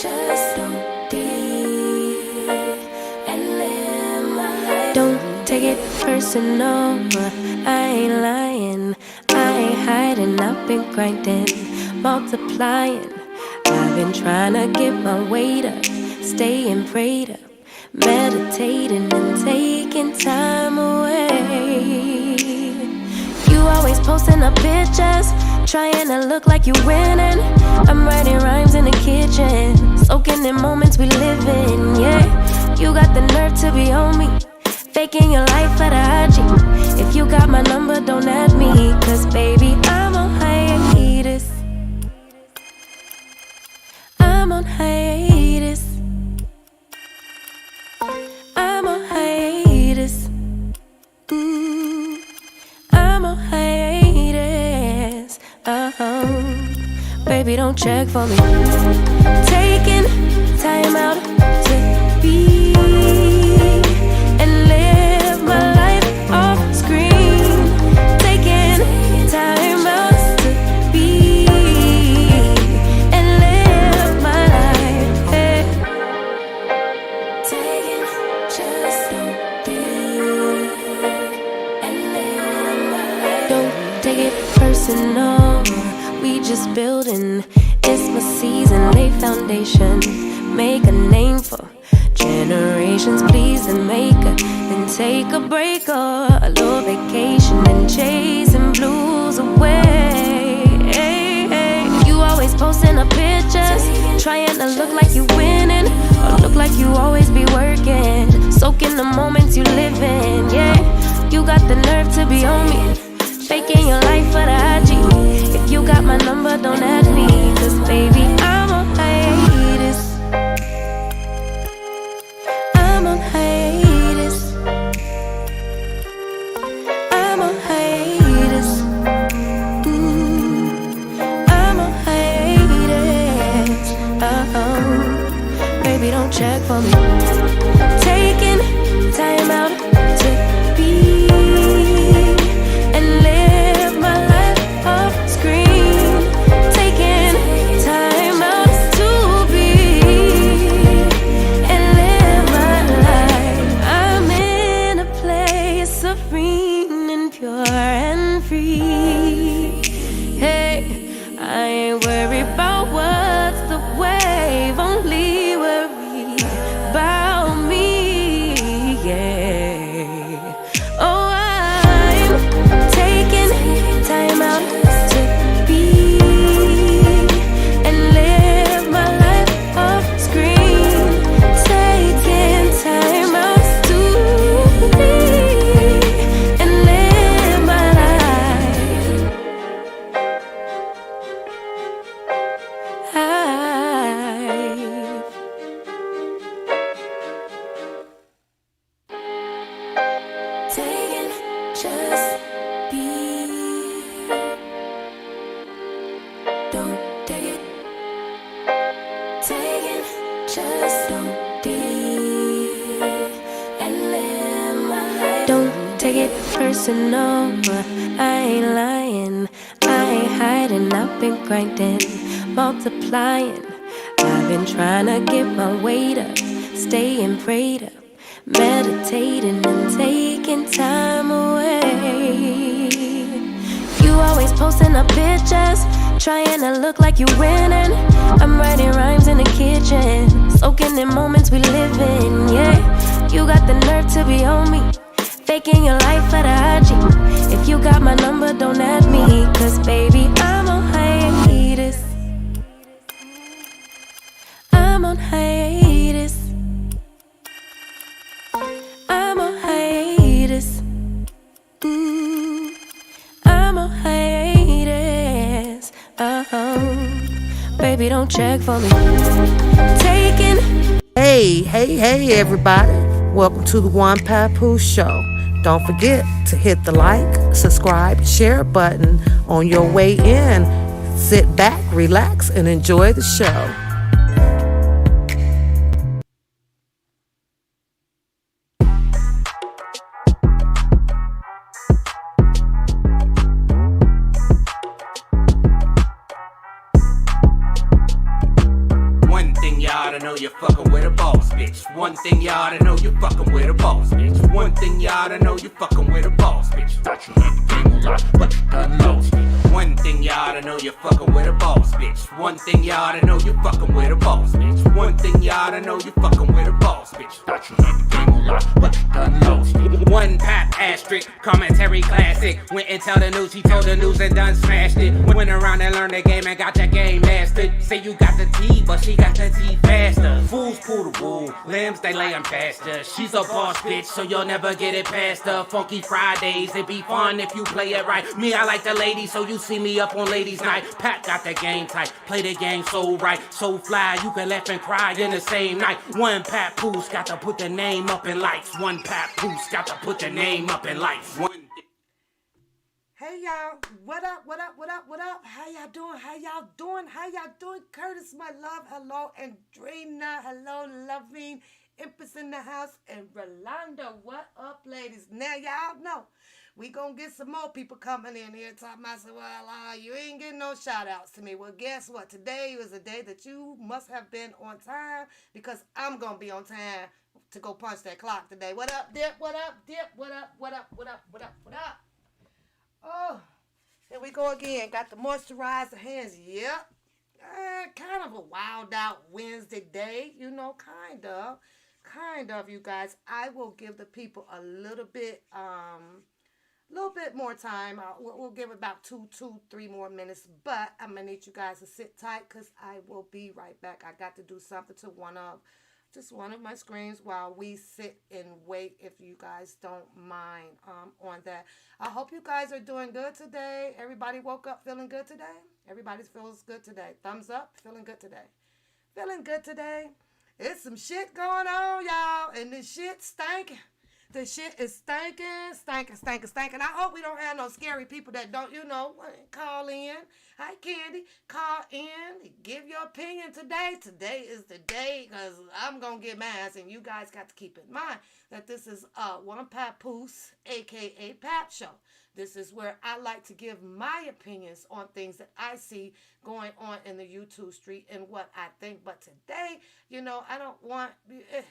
just don't be and live my life. Don't take it personal, I ain't lying, I ain't hiding. I've been grinding, multiplying. I've been trying to get my weight up, staying prayed up, meditating and taking time away. You always posting up pictures, trying to look like you winning. I'm writing rhymes in the kitchen, soaking in moments we live in, yeah. You got the nerve to be on me, faking your life for the IG. If you got my number, don't add me, cause baby, I'm on hiatus. I'm on hiatus. I'm on hiatus. I'm on hiatus. Baby, don't check for me. Taking time out to be and live my life off screen. Taking time out to be and live my life. Hey. Taking just don't be and live my life. Don't take it personal, we just building. It's my season, lay foundation, make a name for generations. Please and make a, then take a break or a little vacation and chasing blues away. Hey, hey. You always posting up pictures, trying to look like you winning, or look like you always be working, soaking the moments you live in, yeah. You got the nerve to be on me, faking your life for the IG. If you got my number, don't add me, cause baby, I'm on hiatus. I'm on hiatus. I'm on hiatus. I'm on hiatus. Baby, don't check for me. Taking time out to be and live my life off screen. Taking time out to be and live my life. I'm in a place serene and pure and free. Hey, I ain't worried about what's the wave, only worry about me, yeah. Oh, I'm taking time out to be and live my life off screen. Taking time out to be and live my life. Taking just be. Don't take it. Taking just don't be and live my life. Don't take it personal, I ain't lying, I ain't hiding. I've been grinding, multiplying. I've been trying to get my weight up, staying prayed up, meditating and taking time away. You always posting up pictures, trying to look like you winning. I'm writing rhymes in the kitchen, soaking in moments we live in, yeah. You got the nerve to be on me, faking your life for the IG. If you got my number, don't add me, cause baby, I'm on hiatus. I'm on hiatus. I'm on hiatus. I'm on hiatus. Baby, don't check for me. Taking. Hey, everybody. Welcome to the One Papoose Show. Don't forget to hit the like, subscribe, share button on your way in. Sit back, relax, and enjoy the show. One thing y'all oughta know you're fucking with a boss bitch. One thing you oughta know you're fucking with a boss bitch. One thing you oughta know you're fucking with a boss bitch. Thought you had the game on lock, but you done lost. One thing you oughta know you're fucking with a boss bitch. One thing you oughta know you're fucking with a boss bitch. One thing you oughta know you're fucking with a boss bitch. Thought you had the game on lock, but you done lost. One pap asterisk, commentary classic. Went and tell the news, he told the news and done smashed it. Went around and learned the game and got that game mastered. Say you got the T, but she got the T faster. Fools pull the wool, lambs they lay 'em faster. She's a boss bitch, so you'll never get it past her. Funky Fridays, it be fun if you play it right. Me, I like the ladies, so you see me up on ladies' night. Pat got the game tight, play the game so right, so fly. You can laugh and cry in the same night. One Pat Poos got to put the name up in lights. One Pat Poos got to put the name up in lights. Hey y'all, what up, what up, what up, what up? How y'all doing? How y'all doing? How y'all doing? Curtis, my love, hello, Andrina, hello, loving, Empress in the house, and Rolanda, what up, ladies? Now y'all know, we gonna get some more people coming in here talking about, well, you ain't getting no shout outs to me. Well, guess what? Today was a day that you must have been on time, because I'm gonna be on time to go punch that clock today. What up, Dip? What up, Dip? What up, what up, what up, what up, what up? Oh, here we go again. Got to moisturize the hands. Yep. Kind of a wild out Wednesday day, you know, kind of, you guys. I will give the people a little bit more time. We'll give about 3 more minutes, but I'm gonna need you guys to sit tight because I will be right back. I got to do something to one of my screens while we sit and wait, if you guys don't mind on that. I hope you guys are doing good today. Everybody woke up feeling good today? Everybody feels good today. Thumbs up, feeling good today. Feeling good today. It's some shit going on, y'all, and this shit stinking. The shit is stinking. I hope we don't have no scary people that don't, call in. Hi, Candy. Call in. Give your opinion today. Today is the day, because I'm going to get mine. And you guys got to keep in mind that this is One Papoose, a.k.a. Pap Show. This is where I like to give my opinions on things that I see going on in the YouTube street and what I think. But today, I don't want,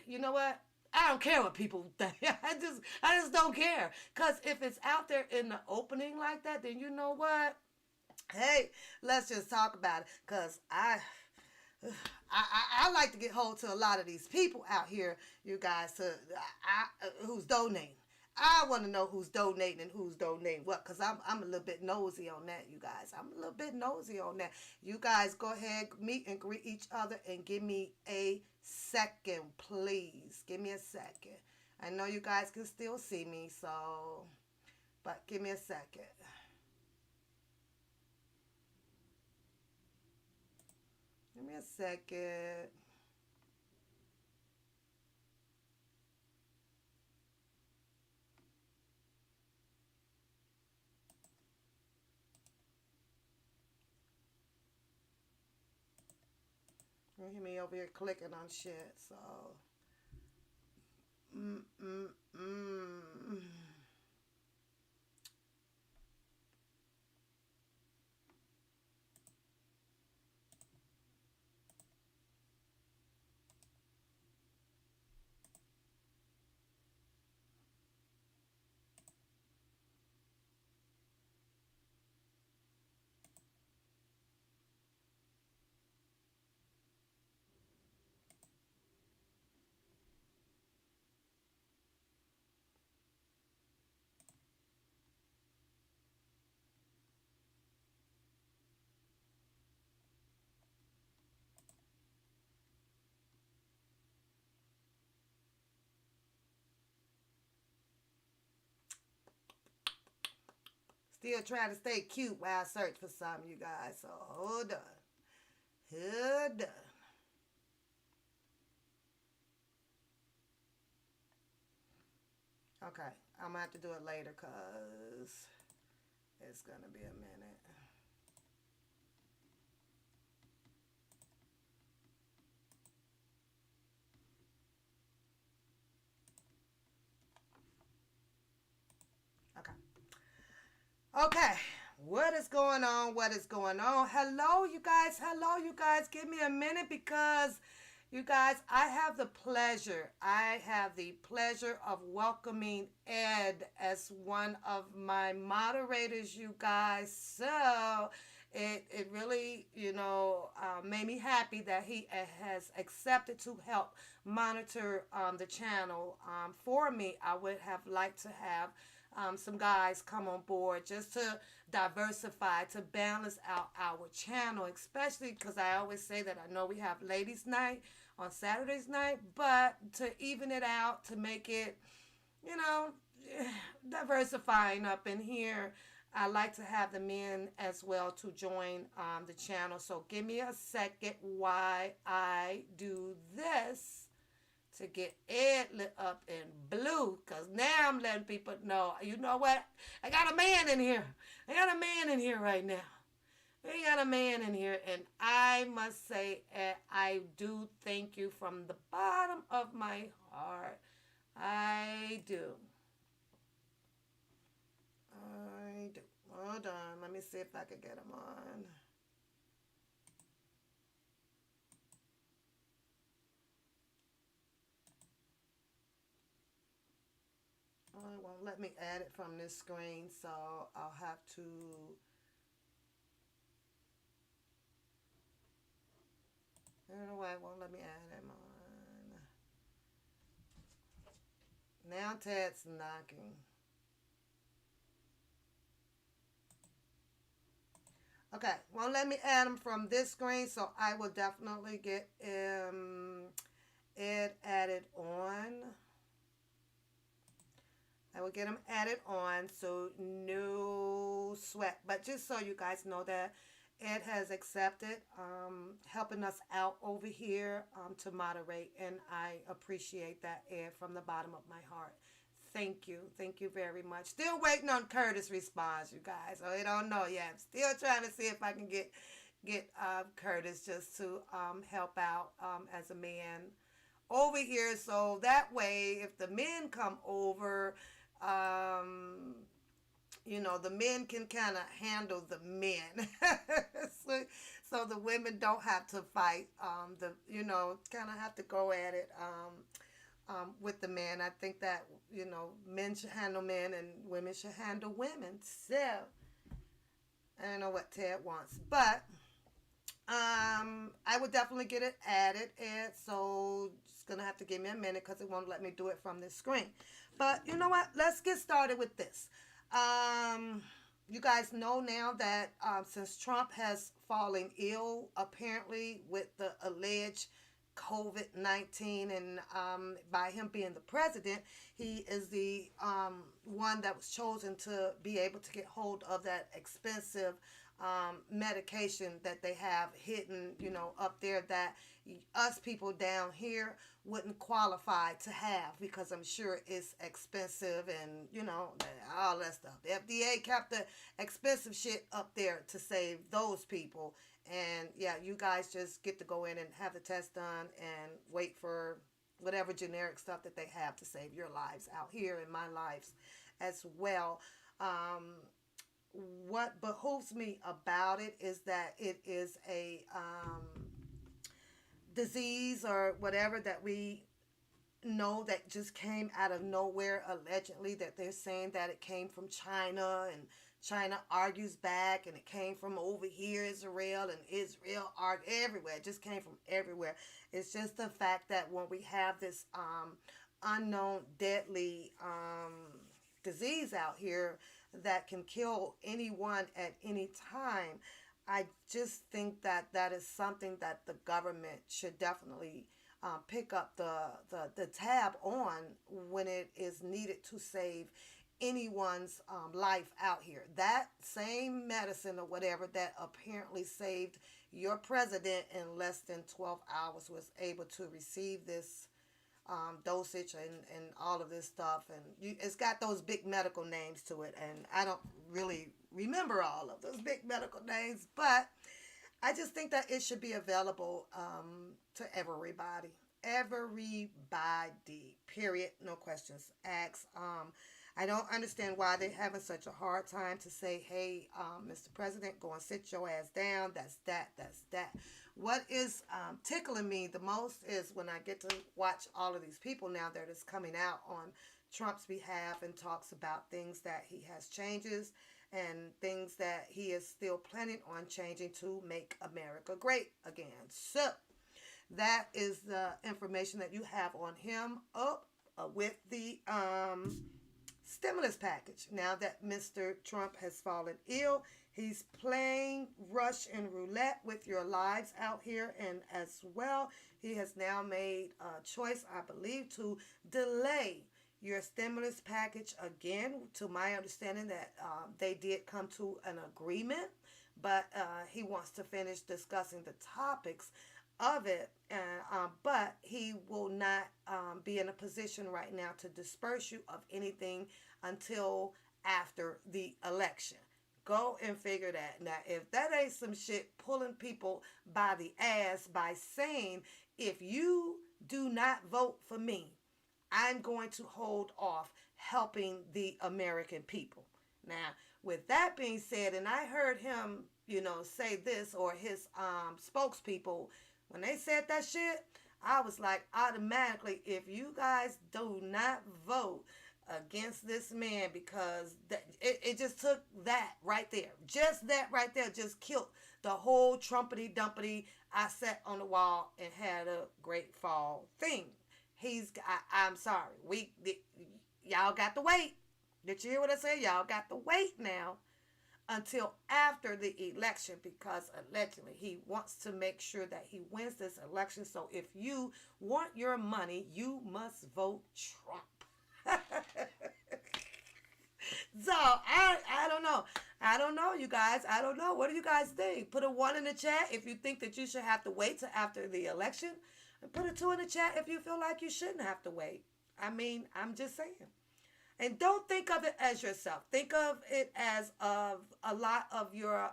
you know what? I don't care what people think. I just don't care. Because if it's out there in the opening like that, then you know what? Hey, let's just talk about it. Because I like to get hold to a lot of these people out here, you guys, who's donating. I want to know who's donating and who's donating what, because I'm a little bit nosy on that, you guys. I'm a little bit nosy on that. You guys go ahead, meet and greet each other, and give me a second, please. Give me a second. I know you guys can still see me, but give me a second. Give me a second. You hear me over here clicking on shit, so. Still trying to stay cute while I search for some, you guys. So hold on. Hold on. Okay, I'm going to have to do it later because it's going to be a minute. Okay, what is going on? What is going on? Hello, you guys. Hello, you guys. Give me a minute because, You guys, I have the pleasure of welcoming Ed as one of my moderators, you guys. So it really, made me happy that he has accepted to help monitor the channel for me. I would have liked to have some guys come on board just to diversify, to balance out our channel, especially because I always say that I know we have ladies' night on Saturdays night, but to even it out, to make it, you know, diversifying up in here. I like to have the men as well to join the channel. So give me a second while I do this to get Ed lit up in blue, because now I'm letting people know, you know what? I got a man in here. I got a man in here right now. We got a man in here, and I must say, Ed, I do thank you from the bottom of my heart. I do. I do. Hold on. Let me see if I can get him on. Oh, it won't let me add it from this screen, so I'll have to... I don't know why it won't let me add him on. Now Ted's knocking. Okay, won't let me add him from this screen, so I will definitely get it added on. I will get him added on, so no sweat. But just so you guys know that Ed has accepted helping us out over here to moderate, and I appreciate that, Ed, from the bottom of my heart. Thank you. Thank you very much. Still waiting on Curtis' response, you guys. So I don't know yet. I'm still trying to see if I can get Curtis just to help out as a man over here. So that way, if the men come over, the men can kind of handle the men. so the women don't have to fight. Kind of have to go at it. With the men. I think that, men should handle men and women should handle women. So, I don't know what Ted wants, but I would definitely get it added, Ed, so it's going to have to give me a minute because it won't let me do it from this screen. But you know what? Let's get started with this. You guys know now that since Trump has fallen ill, apparently, with the alleged COVID-19, and by him being the president, he is the one that was chosen to be able to get hold of that expensive medication that they have hidden, up there, that us people down here wouldn't qualify to have, because I'm sure it's expensive and, all that stuff. The FDA kept the expensive shit up there to save those people. And yeah, you guys just get to go in and have the test done and wait for whatever generic stuff that they have to save your lives out here, and my lives as well. What behooves me about it is that it is a disease or whatever that we know that just came out of nowhere, allegedly, that they're saying that it came from China, and China argues back, and it came from over here, Israel, and Israel argue everywhere. It just came from everywhere. It's just the fact that when we have this unknown deadly disease out here that can kill anyone at any time, I just think that that is something that the government should definitely pick up the tab on when it is needed to save anyone's life out here. That same medicine or whatever that apparently saved your president in less than 12 hours was able to receive this dosage and all of this stuff, and it's got those big medical names to it, and I don't really remember all of those big medical names, but I just think that it should be available to everybody, period, no questions asked. I don't understand why they're having such a hard time to say, hey, Mr. President, go and sit your ass down. That's that. What is tickling me the most is when I get to watch all of these people now that is coming out on Trump's behalf and talks about things that he has changes and things that he is still planning on changing to make America great again. So that is the information that you have on him with the stimulus package. Now that Mr. Trump has fallen ill, he's playing Russian roulette with your lives out here, and as well, he has now made a choice, I believe, to delay your stimulus package again. To my understanding, that they did come to an agreement, but he wants to finish discussing the topics of it, but he will not be in a position right now to disperse you of anything until after the election. Go and figure that. Now, if that ain't some shit pulling people by the ass by saying, if you do not vote for me, I'm going to hold off helping the American people. Now, with that being said, and I heard him, say this, or his spokespeople, when they said that shit, I was like, automatically, if you guys do not vote against this man, because it just took that right there. Just that right there just killed the whole Trumpity Dumpity I sat on the wall and had a great fall thing. I'm sorry. Y'all got to wait. Did you hear what I said? Y'all got to wait now until after the election, because allegedly he wants to make sure that he wins this election. So if you want your money, you must vote Trump. So I don't know. I don't know, you guys. I don't know. What do you guys think? Put a 1 in the chat if you think that you should have to wait till after the election. And put a 2 in the chat if you feel like you shouldn't have to wait. I mean, I'm just saying. And don't think of it as yourself. Think of it as of a lot of your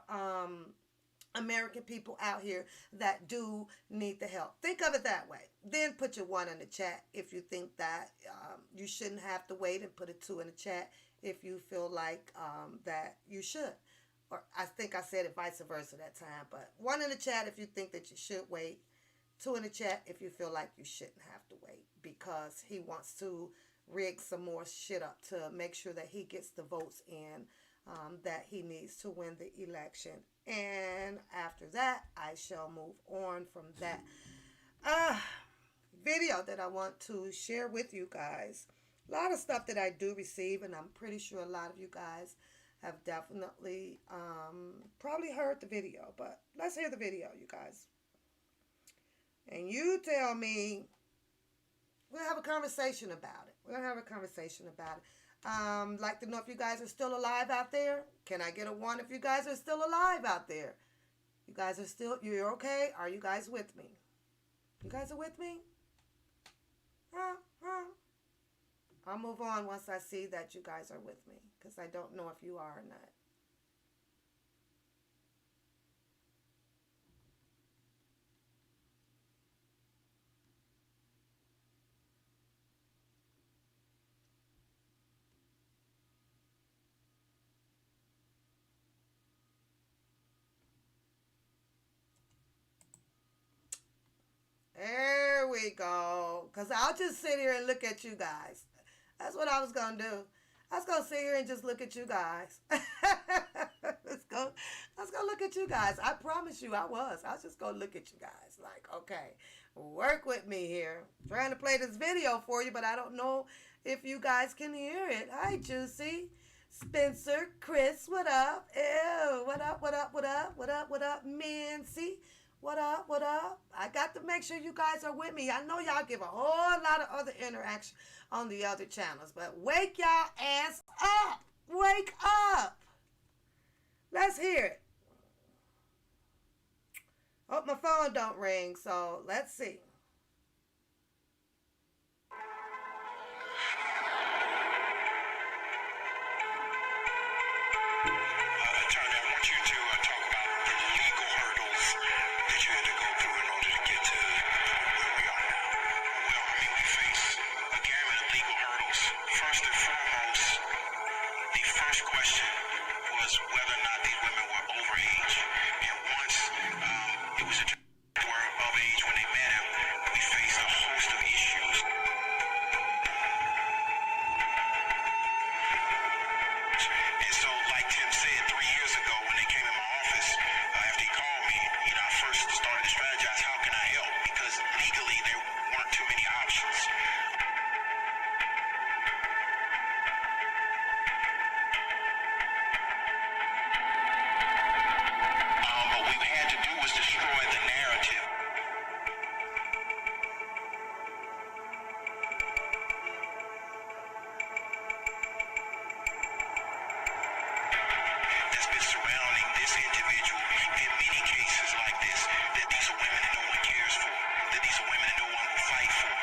American people out here that do need the help. Think of it that way. Then put your 1 in the chat if you think that you shouldn't have to wait, and put a 2 in the chat if you feel like that you should. Or I think I said it vice versa that time. But 1 in the chat if you think that you should wait. 2 in the chat if you feel like you shouldn't have to wait, because he wants to rig some more shit up to make sure that he gets the votes in that he needs to win the election. And after that, I shall move on from that video that I want to share with you guys. A lot of stuff that I do receive, and I'm pretty sure a lot of you guys have definitely probably heard the video. But let's hear the video, you guys. And you tell me. We'll have a conversation about it. We'll have a conversation about it. Like to know if you guys are still alive out there. Can I get a 1 if you guys are still alive out there? You guys are still, you're okay? Are you guys with me? You guys are with me? I'll move on once I see that you guys are with me, because I don't know if you are or not. There we go. Because I'll just sit here and look at you guys. That's what I was going to do. I was going to sit here and just look at you guys. Let's go look at you guys. I promise you I was just going to look at you guys. Like, okay, work with me here. I'm trying to play this video for you, but I don't know if you guys can hear it. Hi, Juicy. Spencer, Chris, what up? Ew, what up, what up, what up, what up, what up, Mincy? What up, what up? I got to make sure you guys are with me. I know y'all give a whole lot of other interaction on the other channels, but wake y'all ass up. Wake up. Let's hear it. Oh, my phone don't ring, so let's see. First and foremost, question was whether or not these women were overage. And once it was determined they were of age when they met him, we faced a host of issues. And so, like Tim said, 3 years ago when they came in my office, after he called me, I first started to strategize, how can I help? Because legally there weren't too many options. What we had to do was destroy the narrative. That's been surrounding this individual in many cases like this, that these are women that no one cares for, that these are women that no one will fight for.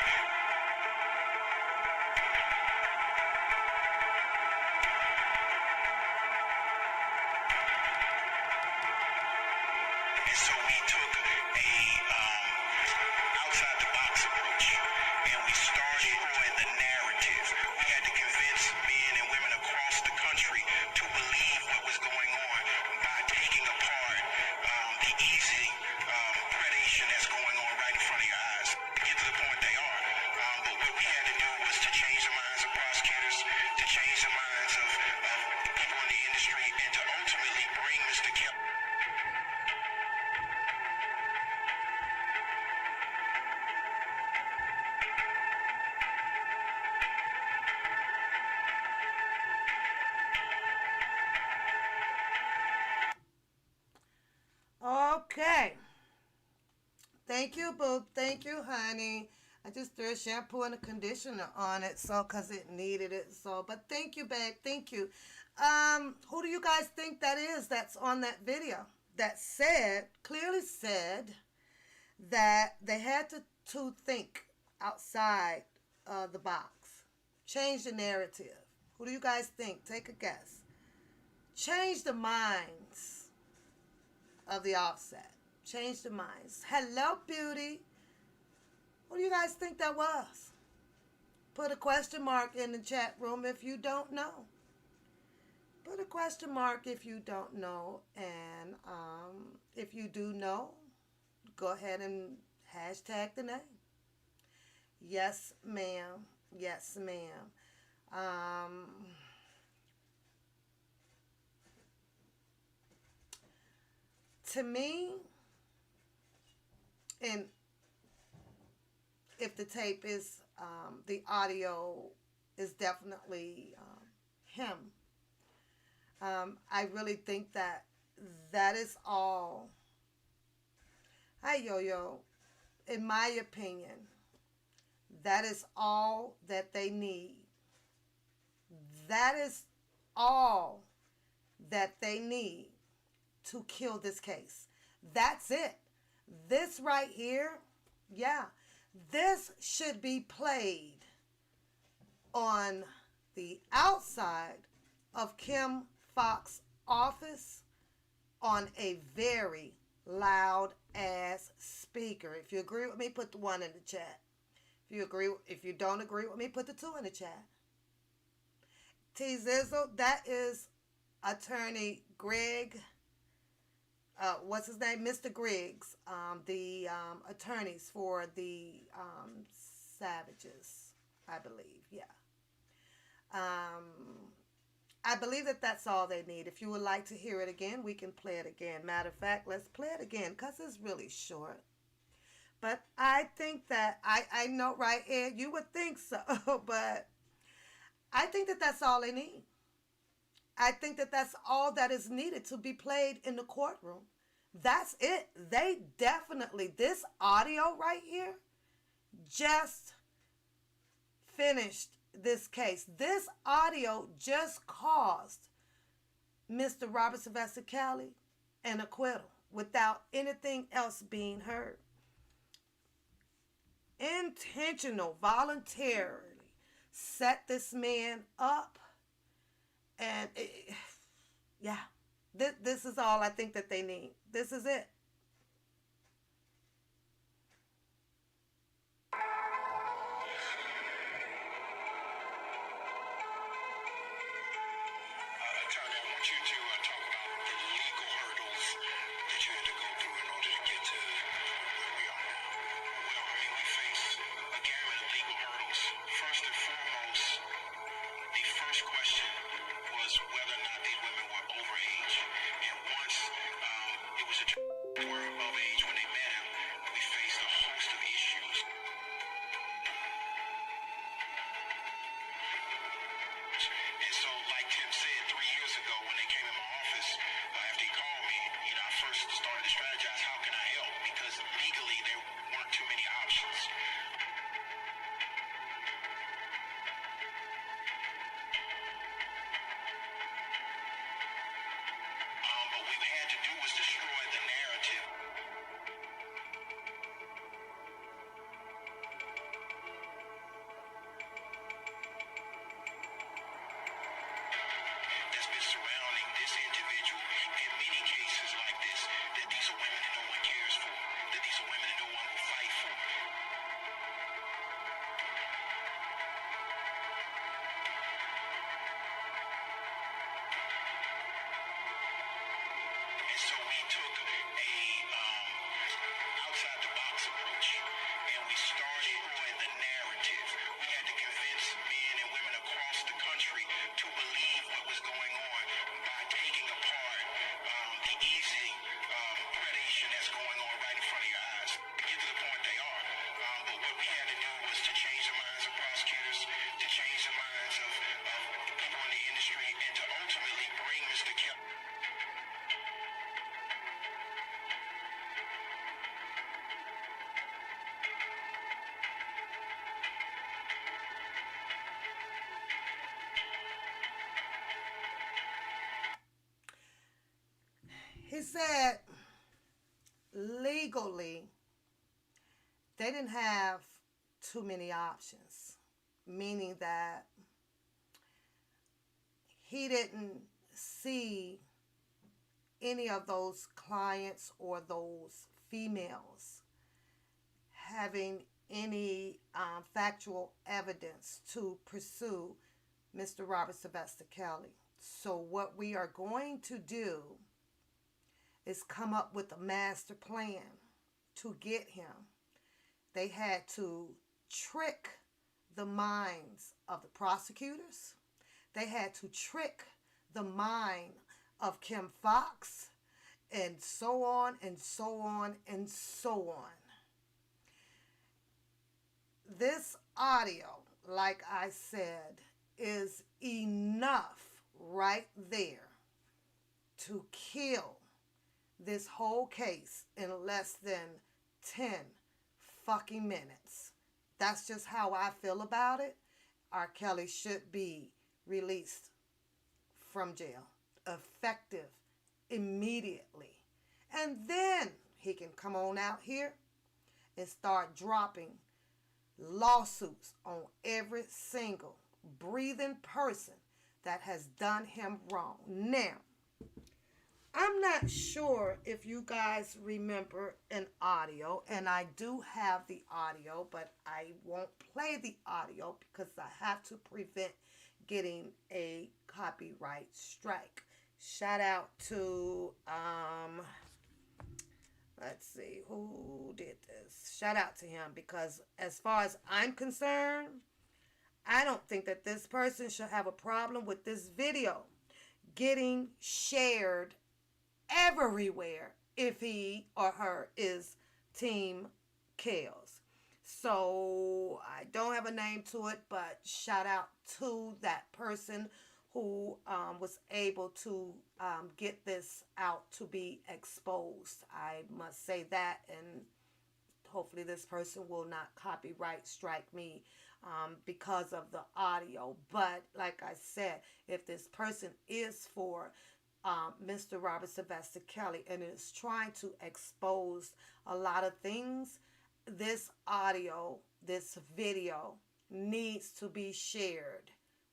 And so we took a outside the box approach, and we started with the narrative. We had to convince men and women across the country to believe what was going on by taking apart the easy predation that's going on right in front of your eyes to get to the point they are. But what we had to do was to change the minds of prosecutors, to change the minds of people in the industry, and to ultimately bring Mr. Kelly. Okay. Thank you, boo. Thank you, honey. I just threw a shampoo and a conditioner on it, so because it needed it. So, but thank you, babe. Thank you. Who do you guys think that is that's on that video that clearly said that they had to think outside the box, change the narrative? Who do you guys think? Take a guess. Change the minds of the Offset. Change the minds. Hello, beauty. Who do you guys think that was? Put a question mark in the chat room if you don't know. Put a question mark if you don't know. And if you do know, go ahead and hashtag the name. Yes, ma'am. Yes, ma'am. To me, and if the tape is, the audio is definitely him. I really think that is all. Hi, Yo-Yo. In my opinion, that is all that they need. That is all that they need to kill this case. That's it. This right here, yeah, this should be played on the outside of Kim Fox's office on a very loud ass speaker. If you agree with me, put the 1 in the chat. If you don't agree with me, put the 2 in the chat. T Zizzle, that is Attorney Greg. What's his name? Mr. Griggs, the attorneys for the Savages, I believe. Yeah. I believe that that's all they need. If you would like to hear it again, we can play it again. Matter of fact, let's play it again because it's really short. But I think that, I know, right, Ed, you would think so, but I think that that's all they need. I think that that's all that is needed to be played in the courtroom. That's it. They definitely, this audio right here just finished this case. This audio just caused Mr. Robert Sylvester Kelly an acquittal without anything else being heard. Intentional, voluntarily set this man up. And yeah, this is all I think that they need. This is it. Attorney want you to talk about the legal hurdles that you had to go through in order to get to where we are now. Well, I mean, we face a gamut of legal hurdles. First and foremost, the first question was whether or not these women were over age. And once it was a were of age when they met him, we faced a host of issues. And so, like Tim said, 3 years ago when they came in my office, after he called me, I first started to strategize, how can I help? Because legally there weren't too many options. But what we had to do was destroy the narrative. That's been surrounding this individual in many cases like this, that these are women that no one cares for, that these are women that no one will fight for. And so we took a outside the box approach, and we started with the narrative. We had to convince men and women across the country to believe what was going on by taking apart the easy predation that's going on right in front of your eyes. To get to the point they are. But what we had to do was to change the minds of prosecutors, to change the minds of people in the industry, and to ultimately bring Mr. Kelly. He said legally they didn't have too many options, meaning that he didn't see any of those clients or those females having any factual evidence to pursue Mr. Robert Sylvester Kelly. So what we are going to do is come up with a master plan to get him. They had to trick the minds of the prosecutors. They had to trick the mind of Kim Fox, and so on and so on and so on. This audio, like I said, is enough right there to kill this whole case in less than 10 fucking minutes. That's just how I feel about it. R. Kelly should be released from jail, effective immediately. And then he can come on out here and start dropping lawsuits on every single breathing person that has done him wrong. Now, I'm not sure if you guys remember an audio, and I do have the audio, but I won't play the audio because I have to prevent getting a copyright strike. Shout out to, let's see, who did this? Shout out to him, because as far as I'm concerned, I don't think that this person should have a problem with this video getting shared everywhere if he or her is Team Kales. So I don't have a name to it, but shout out to that person who was able to get this out to be exposed. I must say that, and hopefully this person will not copyright strike me because of the audio. But like I said, if this person is for Mr. Robert Sylvester Kelly and is trying to expose a lot of things, this audio, this video needs to be shared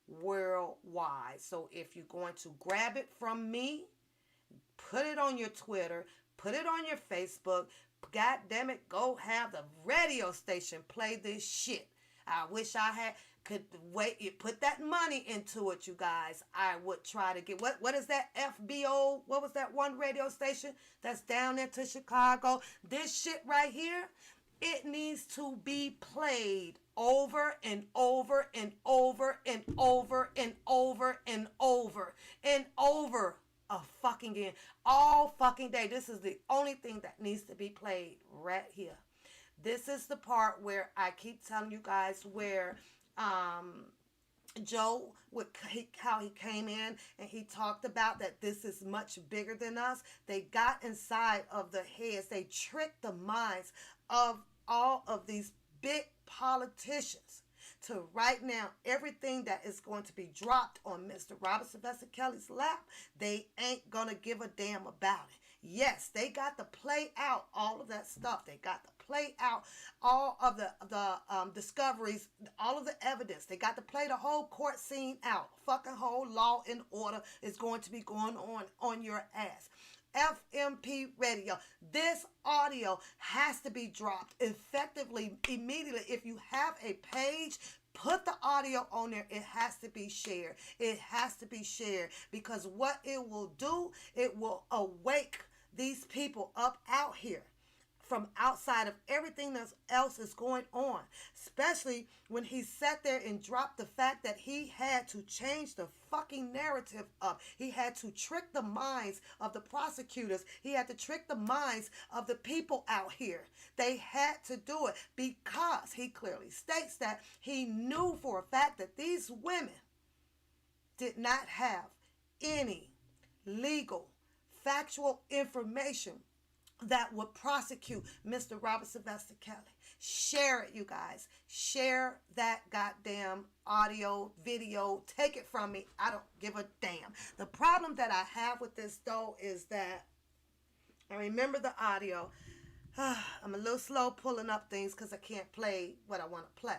worldwide. So if you're going to grab it from me, put it on your Twitter, put it on your Facebook. God damn it, go have the radio station play this shit. I wish I had, could wait, you put that money into it, you guys, I would try to get, what is that FBO, what was that one radio station that's down there to Chicago? This shit right here, it needs to be played over and over and over and over and over and over and over a fucking again, all fucking day. This is the only thing that needs to be played right here. This is the part where I keep telling you guys where Joe, how he came in and he talked about that this is much bigger than us. They got inside of the heads. They tricked the minds of all of these big politicians to right now everything that is going to be dropped on Mr. Robert Sylvester Kelly's lap, they ain't gonna give a damn about it. Yes, they got to play out all of that stuff. They got to play out all of the discoveries, all of the evidence. They got to play the whole court scene out. Fucking whole Law and Order is going to be going on your ass. FMP radio. This audio has to be dropped effectively, immediately. If you have a page, put the audio on there. It has to be shared. It has to be shared, because what it will do, it will awake these people up out here from outside of everything else is going on, especially when he sat there and dropped the fact that he had to change the fucking narrative up. He had to trick the minds of the prosecutors. He had to trick the minds of the people out here. They had to do it because he clearly states that he knew for a fact that these women did not have any legal, factual information that would prosecute Mr. Robert Sylvester Kelly. Share it, you guys. Share that goddamn audio, video. Take it from me. I don't give a damn. The problem that I have with this, though, is that I remember the audio. I'm a little slow pulling up things because I can't play what I want to play.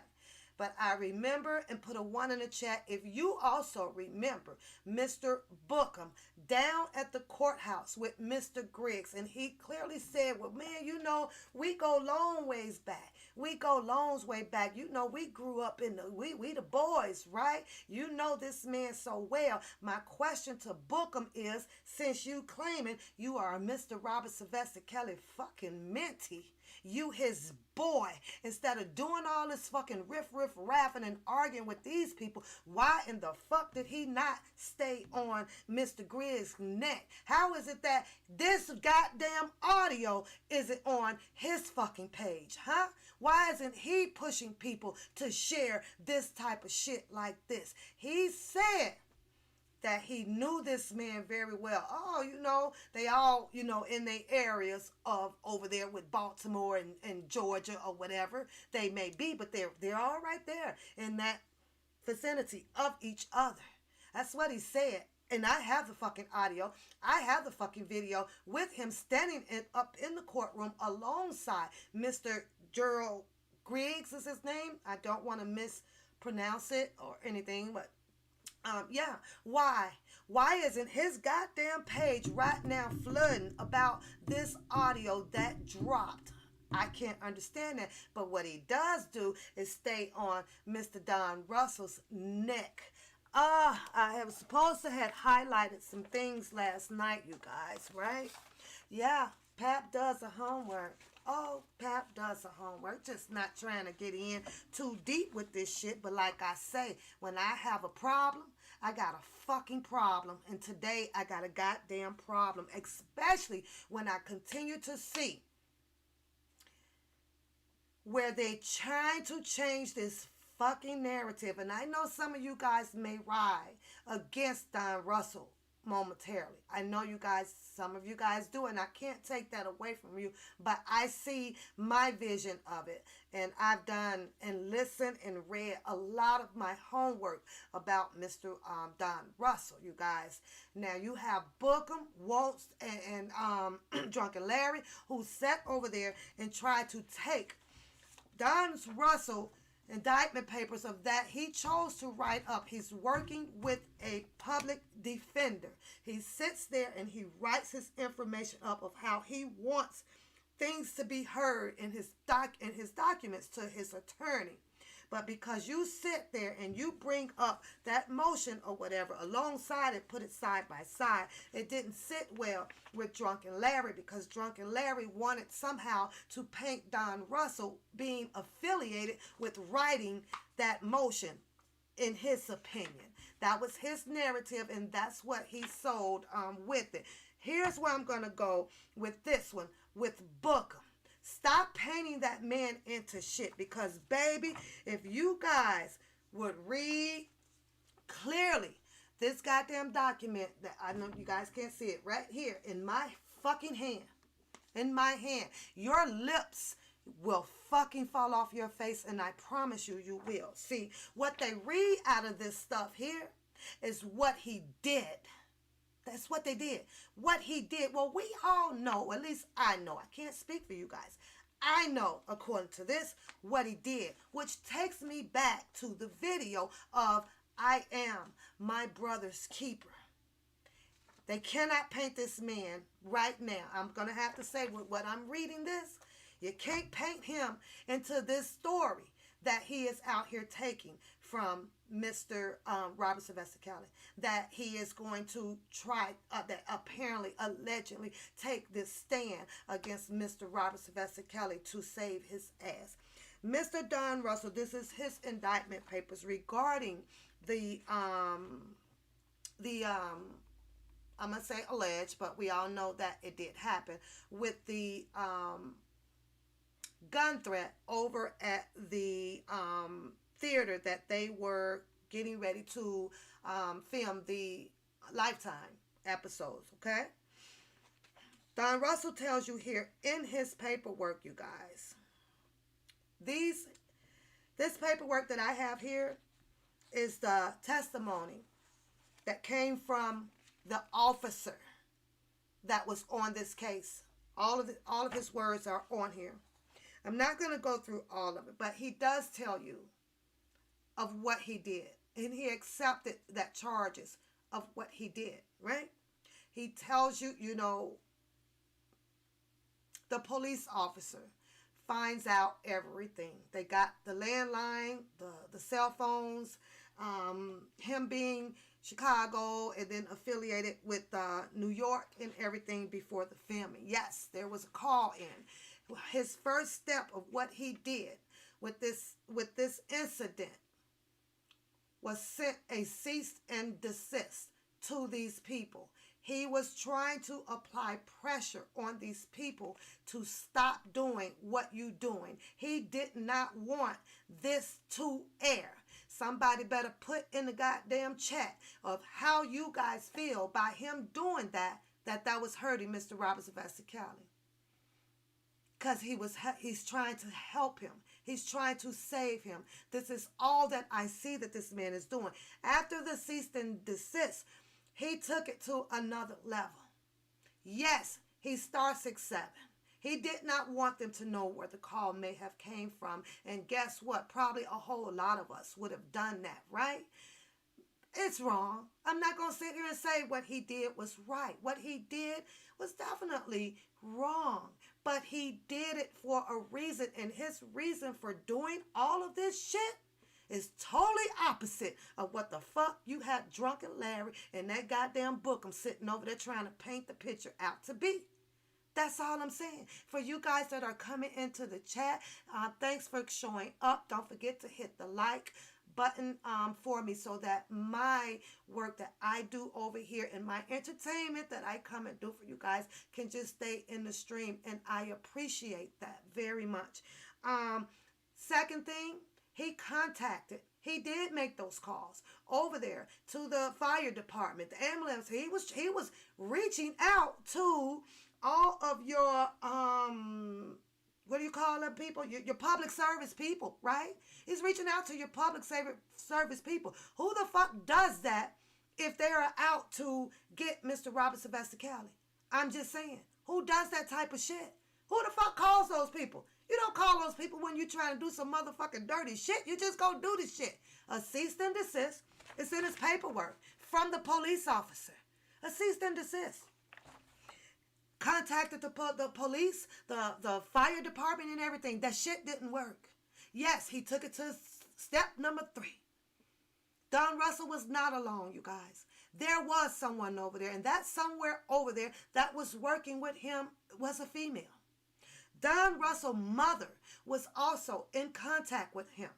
But I remember, and put a 1 in the chat if you also remember Mr. Bookham down at the courthouse with Mr. Griggs. And he clearly said, well, man, you know, we go long ways back. We go long way back. You know, we grew up in the, we the boys, right? You know this man so well. My question to Bookham is, since you claiming you are a Mr. Robert Sylvester Kelly fucking mentee, you his boy, instead of doing all this fucking raffing and arguing with these people, why in the fuck did he not stay on Mr. Griggs' neck? How is it that this goddamn audio isn't on his fucking page, huh? Why isn't he pushing people to share this type of shit like this? He said that he knew this man very well. Oh, you know, they all, you know, in their areas of over there with Baltimore and Georgia or whatever they may be, but they're all right there in that vicinity of each other. That's what he said. And I have the fucking audio. I have the fucking video with him standing up in the courtroom alongside Mr. Gerald Griggs is his name. I don't want to mispronounce it or anything, but yeah. Why isn't his goddamn page right now flooding about this audio that dropped? I can't understand that. But what he does do is stay on Mr. Don Russell's neck. I was supposed to have highlighted some things last night, you guys, right? Yeah, Pap does the homework. Oh, Pap does the homework. Just not trying to get in too deep with this shit. But like I say, when I have a problem, I got a fucking problem. And today I got a goddamn problem. Especially when I continue to see where they trying to change this fucking narrative. And I know some of you guys may ride against Don Russell momentarily. I know you guys, some of you guys do, and I can't take that away from you, but I see my vision of it, and I've done and listened and read a lot of my homework about Mr. Don Russell, you guys. Now you have Bookham, Waltz, and Drunken Larry, who sat over there and tried to take Don Russell indictment papers of that he chose to write up. He's working with a public defender. He sits there and he writes his information up of how he wants things to be heard in his documents to his attorney. But because you sit there and you bring up that motion or whatever alongside it, put it side by side, it didn't sit well with Drunken Larry, because Drunken Larry wanted somehow to paint Don Russell being affiliated with writing that motion. In his opinion, that was his narrative, and that's what he sold with it. Here's where I'm gonna go with this one, with Booker. Stop painting that man into shit, because baby, if you guys would read clearly this goddamn document that I know you guys can't see it right here in my fucking hand, your lips will fucking fall off your face, and I promise you, you will. See, what they read out of this stuff here is what he did. That's what they did. What he did. Well, we all know, at least I know. I can't speak for you guys. I know, according to this, what he did, which takes me back to the video of I am my brother's keeper. They cannot paint this man right now. I'm going to have to say with what I'm reading this, you can't paint him into this story that he is out here taking from Mr. Robert Sylvester Kelly, that he is going to try, that apparently, allegedly take this stand against Mr. Robert Sylvester Kelly to save his ass. Mr. Don Russell, this is his indictment papers regarding I'm going to say alleged, but we all know that it did happen, with the gun threat over at the theater that they were getting ready to film the Lifetime episodes, okay? Don Russell tells you here in his paperwork, you guys, this paperwork that I have here is the testimony that came from the officer that was on this case. All of his words are on here. I'm not going to go through all of it, but he does tell you of what he did, and he accepted that charges of what he did, right? He tells you, you know, the police officer finds out everything. They got the landline, the cell phones, him being Chicago and then affiliated with New York and everything before the filming. Yes, there was a call in. His first step of what he did with this incident was sent a cease and desist to these people. He was trying to apply pressure on these people to stop doing what you doing. He did not want this to air. Somebody better put in the goddamn chat of how you guys feel by him doing that was hurting Mr. Robert Sylvester Kelly. Because he's trying to help him. He's trying to save him. This is all that I see that this man is doing. After the cease and desist, he took it to another level. Yes, he star 6-7. He did not want them to know where the call may have came from. And guess what? Probably a whole lot of us would have done that, right? It's wrong. I'm not going to sit here and say what he did was right. What he did was definitely wrong. But he did it for a reason. And his reason for doing all of this shit is totally opposite of what the fuck you had Drunken Larry and that goddamn book I'm sitting over there trying to paint the picture out to be. That's all I'm saying. For you guys that are coming into the chat, thanks for showing up. Don't forget to hit the like button for me so that my work that I do over here and my entertainment that I come and do for you guys can just stay in the stream. And I appreciate that very much. Second thing, he did make those calls over there to the fire department, the ambulance. He was reaching out to all of your what do you call them people? Your public service people, right? He's reaching out to your public service people. Who the fuck does that if they are out to get Mr. Robert Sylvester Kelly? I'm just saying. Who does that type of shit? Who the fuck calls those people? You don't call those people when you're trying to do some motherfucking dirty shit. You just go do this shit. A cease and desist. It's in his paperwork from the police officer. A cease and desist. Contacted the police, the fire department and everything. That shit didn't work. Yes, he took it to Step number 3. Don Russell was not alone, you guys. There was someone over there, and that somewhere over there that was working with him was a female. Don Russell's mother was also in contact with him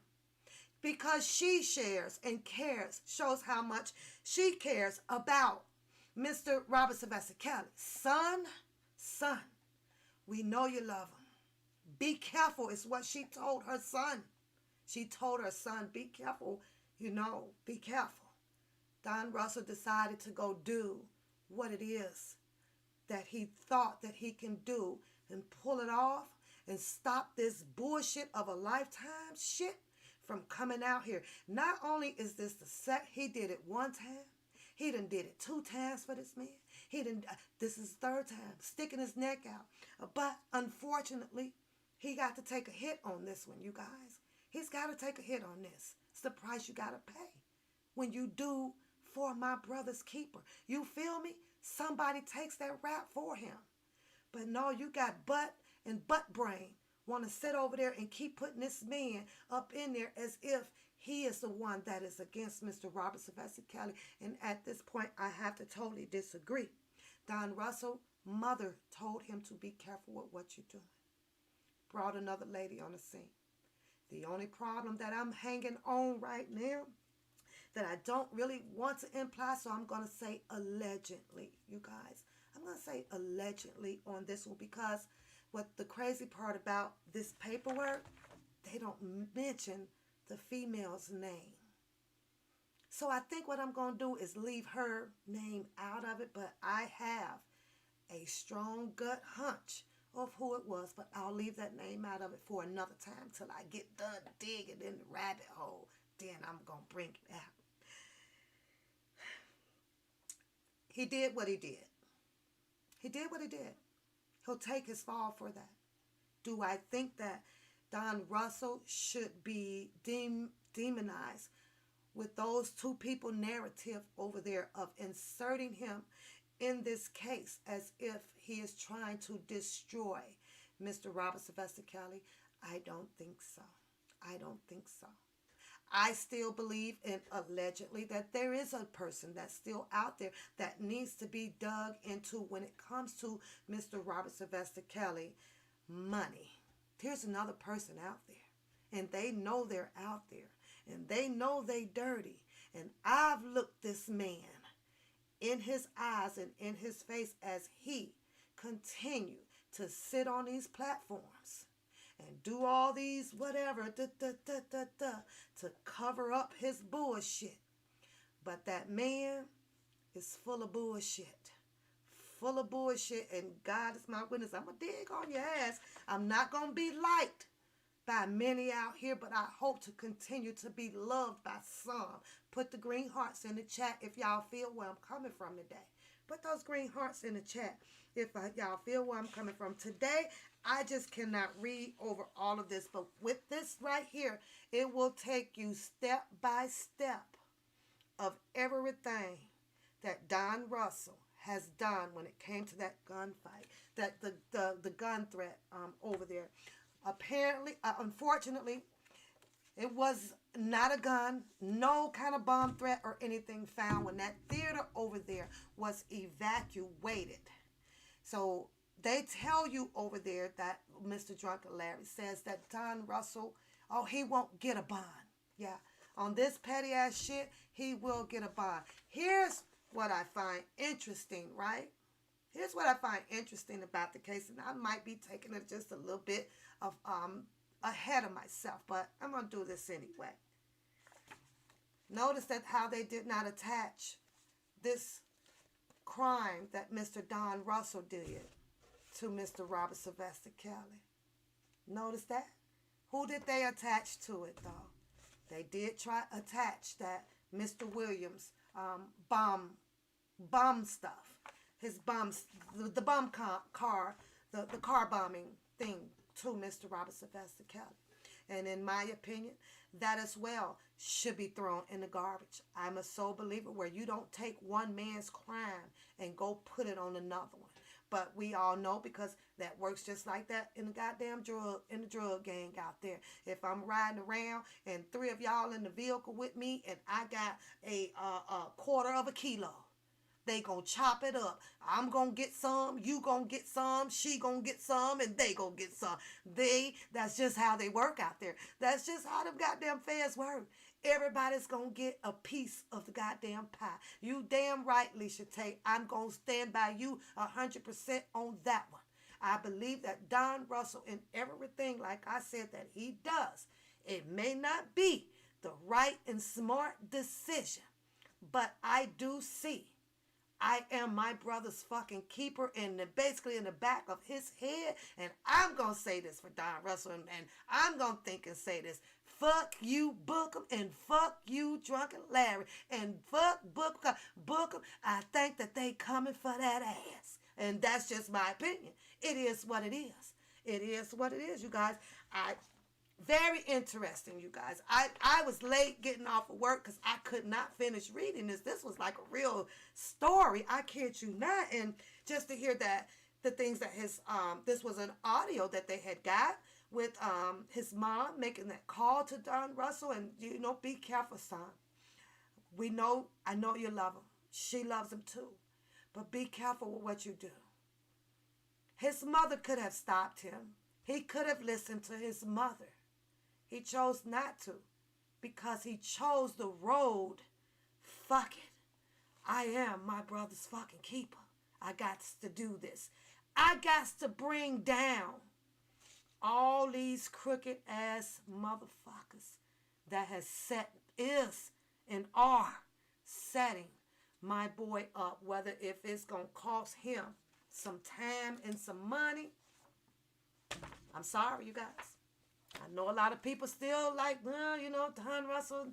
because she shares and cares, shows how much she cares about Mr. Robert Sylvester Kelly. Son, we know you love him. Be careful is what she told her son. She told her son, be careful, be careful. Don Russell decided to go do what it is that he thought that he can do and pull it off and stop this bullshit of a lifetime shit from coming out here. Not only is this he did it one time, he done did it 2 times for this man. This is 3rd time, sticking his neck out. But unfortunately, he got to take a hit on this one, you guys. He's got to take a hit on this. It's the price you got to pay when you do for my brother's keeper. You feel me? Somebody takes that rap for him. But no, you got butt and butt brain. Want to sit over there and keep putting this man up in there as if he is the one that is against Mr. Robert Sylvester Kelly. And at this point, I have to totally disagree. Don Russell, mother told him to be careful with what you're doing. Brought another lady on the scene. The only problem that I'm hanging on right now that I don't really want to imply, so I'm going to say allegedly, you guys. I'm going to say allegedly on this one because what the crazy part about this paperwork, they don't mention the female's name. So I think what I'm going to do is leave her name out of it, but I have a strong gut hunch of who it was, but I'll leave that name out of it for another time till I get done digging in the rabbit hole. Then I'm going to bring it out. He did what he did. He did what he did. He'll take his fall for that. Do I think that Don Russell should be demonized with those 2 people narrative over there of inserting him in this case as if he is trying to destroy Mr. Robert Sylvester Kelly? I don't think so. I don't think so. I still believe in allegedly that there is a person that's still out there that needs to be dug into when it comes to Mr. Robert Sylvester Kelly. Money. There's another person out there. And they know they're out there. And they know they dirty. And I've looked this man in his eyes and in his face as he continue to sit on these platforms and do all these whatever to cover up his bullshit. But that man is full of bullshit. Full of bullshit, and God is my witness. I'm going to dig on your ass. I'm not going to be liked by many out here, but I hope to continue to be loved by some. Put the green hearts in the chat if y'all feel where I'm coming from today. Put those green hearts in the chat if y'all feel where I'm coming from. Today, I just cannot read over all of this, but with this right here, it will take you step by step of everything that Don Russell has done when it came to that gunfight, that the gun threat over there. Apparently, unfortunately, it was not a gun, no kind of bomb threat or anything found when that theater over there was evacuated. So they tell you over there that Mr. Drunken Larry says that Don Russell, he won't get a bond. Yeah, on this petty ass shit, he will get a bond. Here's what I find interesting, right? Here's what I find interesting about the case, and I might be taking it just a little bit of ahead of myself, but I'm going to do this anyway. Notice that how they did not attach this crime that Mr. Don Russell did to Mr. Robert Sylvester Kelly. Notice that? Who did they attach to it, though? They did try attach that Mr. Williams bomb stuff. His bombs, the bomb car, the car bombing thing to Mr. Robert Sylvester Kelly. And in my opinion, that as well should be thrown in the garbage. I'm a sole believer where you don't take one man's crime and go put it on another one. But we all know because that works just like that in the goddamn drug gang out there. If I'm riding around and 3 of y'all in the vehicle with me and I got a quarter of a kilo, they gonna chop it up. I'm gonna get some, you gonna get some, she gonna get some, and they gonna get some. That's just how they work out there. That's just how them goddamn feds work. Everybody's gonna get a piece of the goddamn pie. You damn right, Leisha Tate. I'm gonna stand by you 100% on that one. I believe that Don Russell in everything, like I said, that he does, it may not be the right and smart decision, but I do see I am my brother's fucking keeper, and basically in the back of his head. And I'm going to say this for Don Russell, and I'm going to think and say this. Fuck you, Bookham, and fuck you, Drunken Larry, and fuck Bookham. I think that they coming for that ass. And that's just my opinion. It is what it is. It is what it is, you guys. Very interesting, you guys. I was late getting off of work because I could not finish reading this. This was like a real story. I kid you not. And just to hear that, the things that this was an audio that they had got with his mom making that call to Don Russell. And, be careful, son. I know you love him. She loves him too. But be careful with what you do. His mother could have stopped him. He could have listened to his mother. He chose not to because he chose the road. Fuck it. I am my brother's fucking keeper. I got to do this. I got to bring down all these crooked ass motherfuckers that is and are setting my boy up, whether if it's going to cost him some time and some money. I'm sorry, you guys. I know a lot of people still like, Don Russell.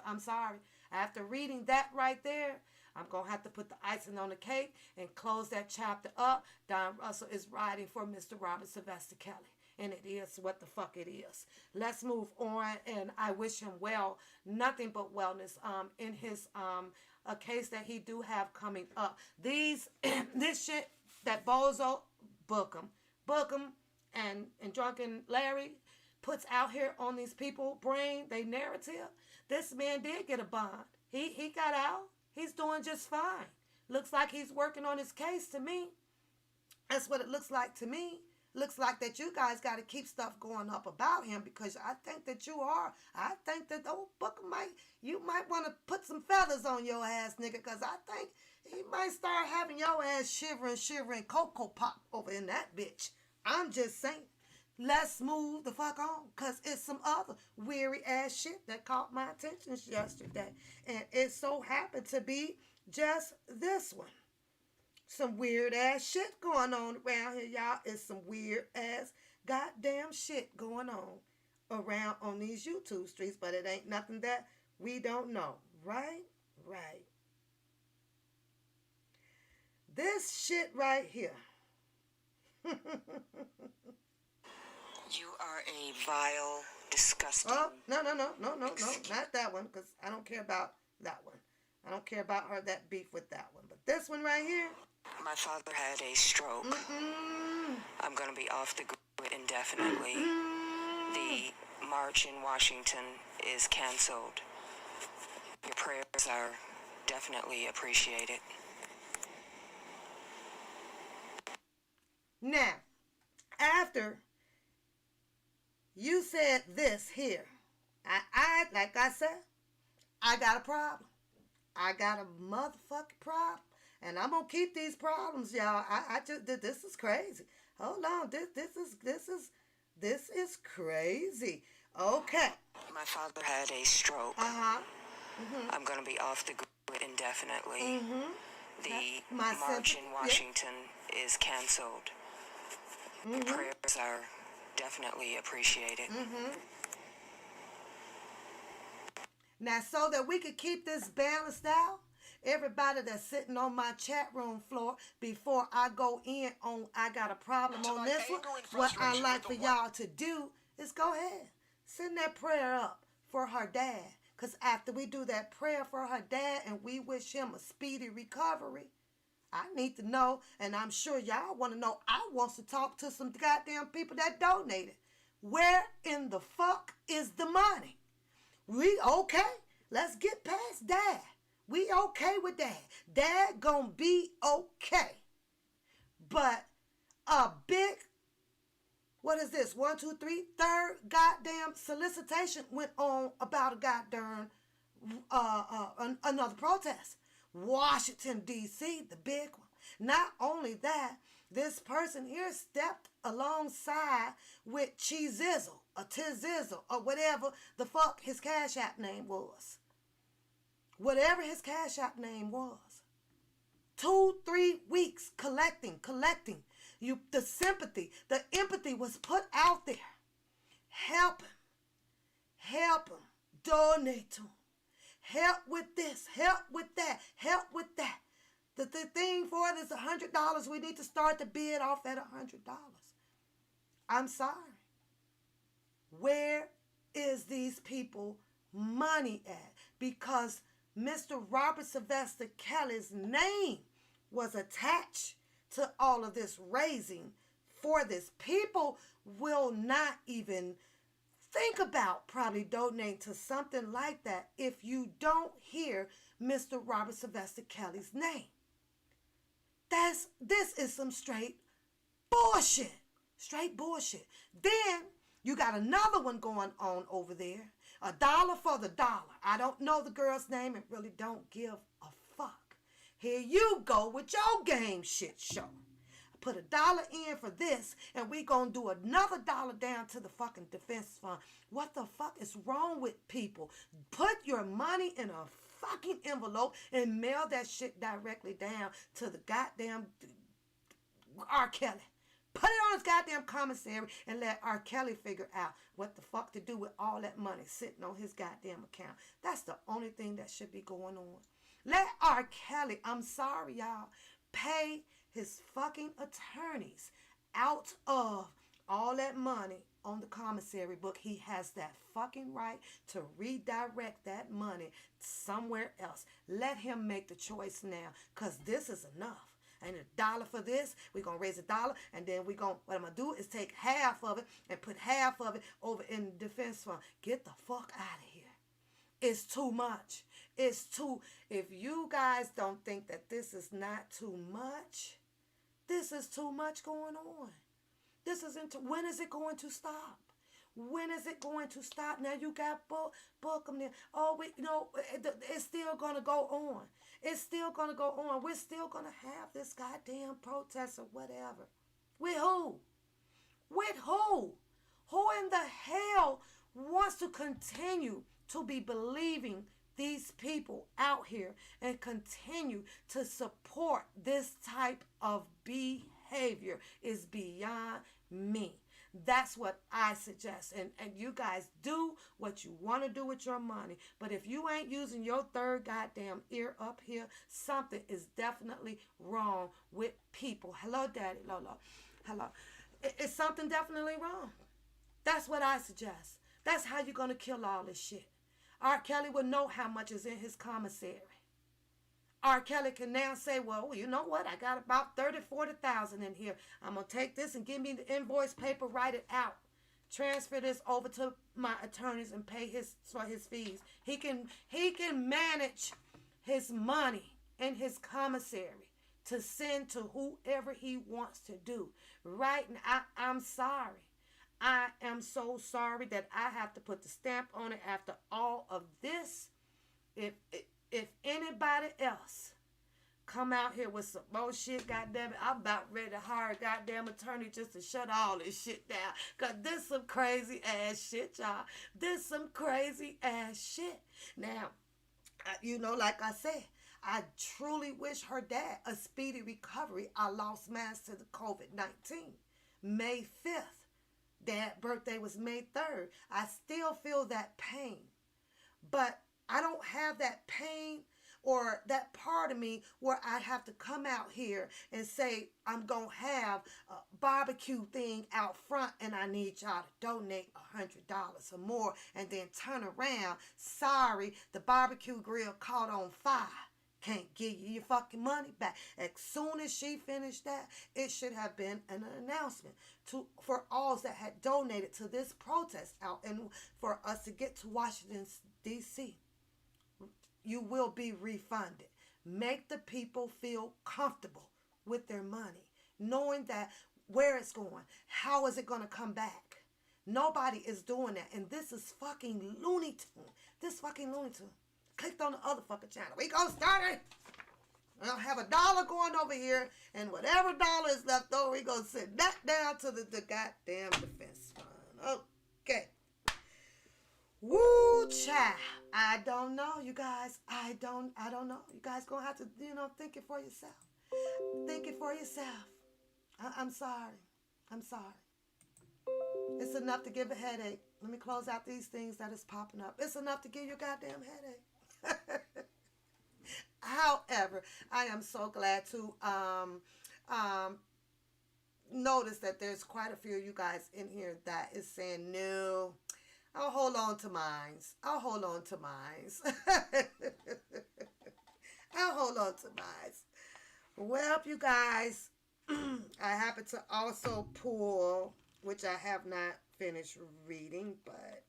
I'm sorry. After reading that right there, I'm going to have to put the icing on the cake and close that chapter up. Don Russell is riding for Mr. Robert Sylvester Kelly. And it is what the fuck it is. Let's move on. And I wish him well. Nothing but wellness in his a case that he do have coming up. This shit that Bozo, Bookham, and Drunken Larry puts out here on these people brain, they narrative. This man did get a bond. He got out. He's doing just fine. Looks like he's working on his case to me. That's what it looks like to me. Looks like that you guys got to keep stuff going up about him, because I think that you are. I think that old Booker you might want to put some feathers on your ass, nigga, because I think he might start having your ass shivering Cocoa Pop over in that bitch. I'm just saying. Let's move the fuck on, because it's some other weary ass shit that caught my attention yesterday. And it so happened to be just this one. Some weird ass shit going on around here, y'all. It's some weird ass goddamn shit going on around on these YouTube streets, but it ain't nothing that we don't know. Right? Right. This shit right here. You are a vile, disgusting... Oh, no, not that one, because I don't care about that one. I don't care about her, that beef with that one. But this one right here. My father had a stroke. I'm going to be off the grid indefinitely. The march in Washington is canceled. Your prayers are definitely appreciated. Now, after you said this here, I like I said, I got a problem. I got a motherfucking problem. And I'm gonna keep these problems, y'all. This is crazy. Hold on. This is crazy. Okay. My father had a stroke. I'm gonna be off the grid indefinitely. The march in Washington is canceled. Your prayers are definitely appreciated. Now, so that we could keep this balanced out, everybody that's sitting on my chat room floor, before I go in on I got a problem on this one, what I like for y'all to do is go ahead, send that prayer up for her dad. Because after we do that prayer for her dad and we wish him a speedy recovery, I need to know, and I'm sure y'all want to know. I want to talk to some goddamn people that donated. Where in the fuck is the money? We okay? Let's get past Dad. We okay with Dad. Dad gonna be okay. But a big, what is this? 1, 2, 3, third goddamn solicitation went on about a goddamn another protest. Washington, D.C., the big one. Not only that, this person here stepped alongside with Cheezizzle or Tizizzle or whatever the fuck his Cash App name was. Whatever his Cash App name was. 2-3 weeks collecting. The sympathy, the empathy was put out there. Help him. Donate to him. Help with this, help with that, help with that. The thing for it is $100. We need to start the bid off at $100. I'm sorry. Where is these people money at? Because Mr. Robert Sylvester Kelly's name was attached to all of this raising for this. People will not even think about probably donating to something like that if you don't hear Mr. Robert Sylvester Kelly's name. This is some straight bullshit. Straight bullshit. Then you got another one going on over there. $1 for the dollar. I don't know the girl's name and really don't give a fuck. Here you go with your game shit show. Put $1 in for this, and we gonna do another $1 down to the fucking defense fund. What the fuck is wrong with people? Put your money in a fucking envelope and mail that shit directly down to the goddamn R. Kelly. Put it on his goddamn commissary and let R. Kelly figure out what the fuck to do with all that money sitting on his goddamn account. That's the only thing that should be going on. Let R. Kelly, I'm sorry y'all, pay his fucking attorneys out of all that money on the commissary book. He has that fucking right to redirect that money somewhere else. Let him make the choice now, because this is enough. And $1 for this, we're going to raise $1, and then what I'm going to do is take half of it and put half of it over in the defense fund. Get the fuck out of here. It's too much. If you guys don't think that this is not too much, this is too much going on. When is it going to stop? When is it going to stop? Now you got book them there. Oh, it's still going to go on. It's still going to go on. We're still going to have this goddamn protest or whatever. With who? With who? Who in the hell wants to continue to be believing these people out here and continue to support this type of behavior is beyond me. That's what I suggest. And you guys do what you want to do with your money. But if you ain't using your third goddamn ear up here, something is definitely wrong with people. Hello, Daddy Lolo. Hello. It's something definitely wrong. That's what I suggest. That's how you're going to kill all this shit. R. Kelly will know how much is in his commissary. R. Kelly can now say, well, you know what? I got about 30, 40,000 in here. I'm going to take this and give me the invoice paper, write it out. Transfer this over to my attorneys and pay for his fees. He can manage his money in his commissary to send to whoever he wants to do. Right now, I'm sorry. I am so sorry that I have to put the stamp on it after all of this. If anybody else come out here with some bullshit, goddamn it, I'm about ready to hire a goddamn attorney just to shut all this shit down. Because this some crazy ass shit, y'all. This some crazy ass shit. Now, like I said, I truly wish her dad a speedy recovery. I lost mine to the COVID-19. May 5th. Dad's birthday was May 3rd. I still feel that pain. But I don't have that pain or that part of me where I have to come out here and say I'm going to have a barbecue thing out front and I need y'all to donate $100 or more and then turn around. Sorry, the barbecue grill caught on fire. can't give you your fucking money back. As soon as she finished that, it should have been an announcement for all that had donated to this protest out and for us to get to Washington, D.C. You will be refunded. Make the people feel comfortable with their money, knowing that where it's going, how is it going to come back. Nobody is doing that, and this is fucking Looney Tune. This fucking Looney Tune. Clicked on the other fucking channel. We gonna start it. I'll have $1 going over here, and whatever dollar is left over, we gonna send that down to the goddamn defense fund. Okay. Woo, child. I don't know, you guys. I don't know. You guys gonna have to, think it for yourself. Think it for yourself. I'm sorry. I'm sorry. It's enough to give a headache. Let me close out these things that is popping up. It's enough to give you a goddamn headache. However, I am so glad to notice that there's quite a few of you guys in here that is saying, no, I'll hold on to mines. I'll hold on to mines. I'll hold on to mines. Well, you guys, I happen to also pull, which I have not finished reading, but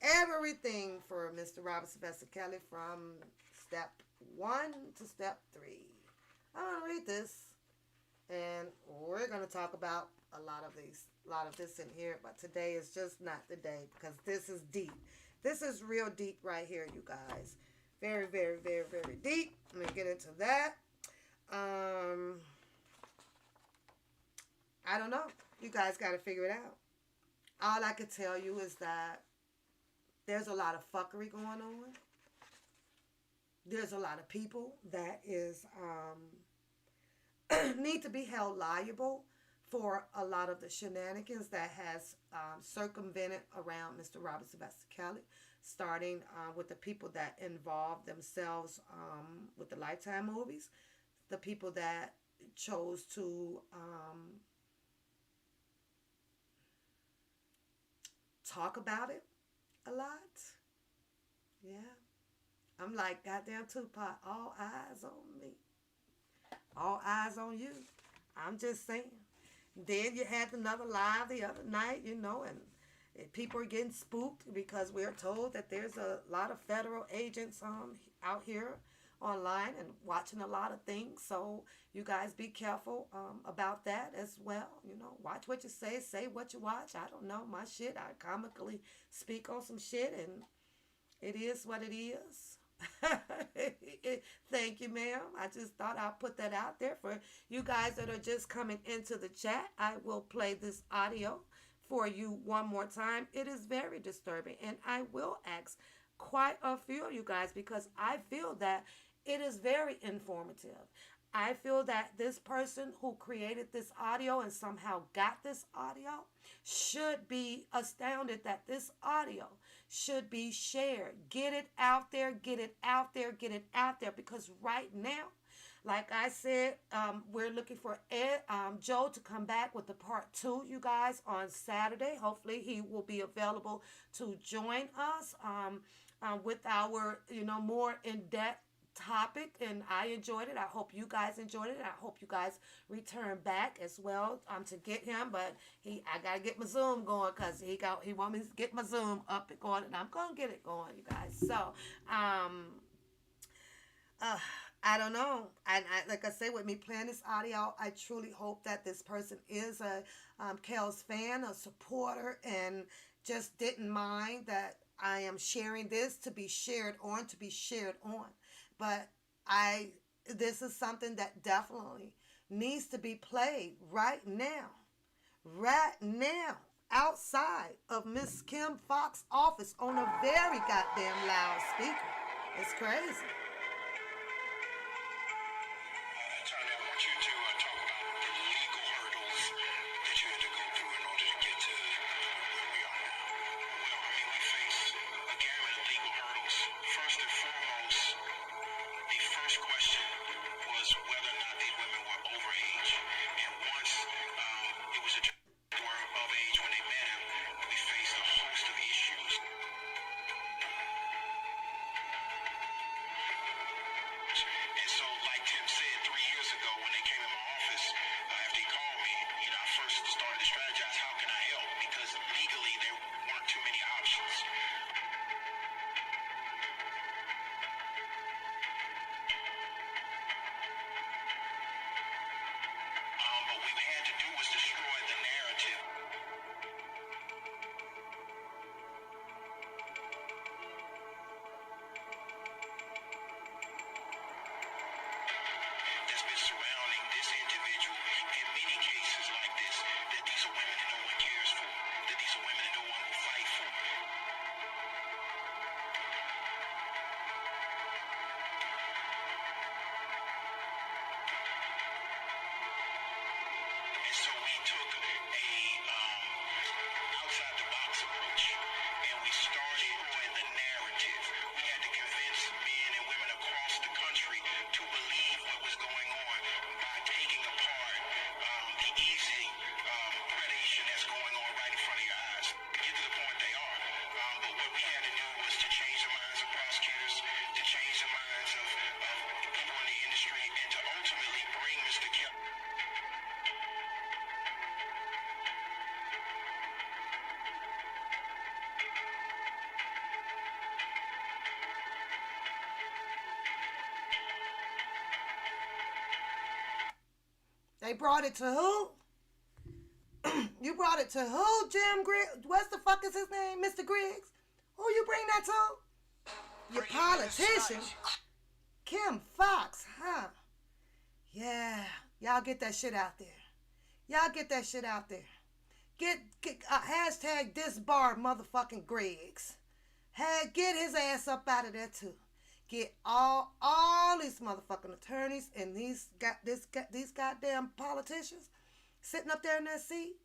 everything for Mr. Robert Sylvester Kelly from step 1 to step 3. I'm going to read this, and we're going to talk about a lot of this in here, but today is just not the day because this is deep. This is real deep right here, you guys. Very, very, very, very deep. Let me get into that. I don't know. You guys got to figure it out. All I can tell you is that there's a lot of fuckery going on. There's a lot of people that is need to be held liable for a lot of the shenanigans that has circumvented around Mr. Robert Sylvester Kelly, starting with the people that involved themselves with the Lifetime movies, the people that chose to talk about it a lot. Yeah. I'm like goddamn Tupac, all eyes on me. All eyes on you. I'm just saying. Then you had another live the other night, and people are getting spooked because we're told that there's a lot of federal agents out here online and watching a lot of things. So you guys be careful about that as well. Watch what you say what you watch. I don't know my shit. I comically speak on some shit, and it is what it is. Thank you, ma'am. I just thought I'd put that out there for you guys that are just coming into the chat. I will play this audio for you one more time. It is very disturbing, and I will ask quite a few of you guys because I feel that it is very informative. I feel that this person who created this audio and somehow got this audio should be astounded that this audio should be shared. Get it out there, get it out there, get it out there. Because right now, like I said, we're looking for Joe to come back with the part 2, you guys, on Saturday. Hopefully he will be available to join us with our, more in-depth topic, and I enjoyed it. I hope you guys enjoyed it. I hope you guys return back as well to get him, but I gotta get my Zoom going because he want me to get my Zoom up and going, and I'm gonna get it going, you guys. So I don't know. I like I say, with me playing this audio, I truly hope that this person is a Kel's fan, a supporter, and just didn't mind that I am sharing this to be shared on. But this is something that definitely needs to be played right now, outside of Miss Kim Fox's office on a very goddamn loud speaker. It's crazy. Charlie, I want you to talk about the legal hurdles that you had to go through in order to get to where we are now. Well, we face a gamut of legal hurdles. First and foremost, the first question was whether or not these women were over age. And once it was determined they were of age when they met him, we faced a host of issues. took a outside the box approach, and we started on the narrative. We had to convince men and women across the country to believe what was going on by taking apart the easy predation that's going on right in front of your eyes. To get to the point they are. But what we had to do was to change the minds of prosecutors, to change the minds of people in the industry, and to ultimately bring Mr. Kelly. They brought it to who? You brought it to who, Jim Griggs? What's the fuck is his name, Mr. Griggs? Who you bring that to? Your politician? Kim Fox, huh? Yeah, y'all get that shit out there. Y'all get that shit out there. Get hashtag disbar motherfucking Griggs. Get his ass up out of there too. Get all these motherfucking attorneys and these goddamn politicians sitting up there in that seat.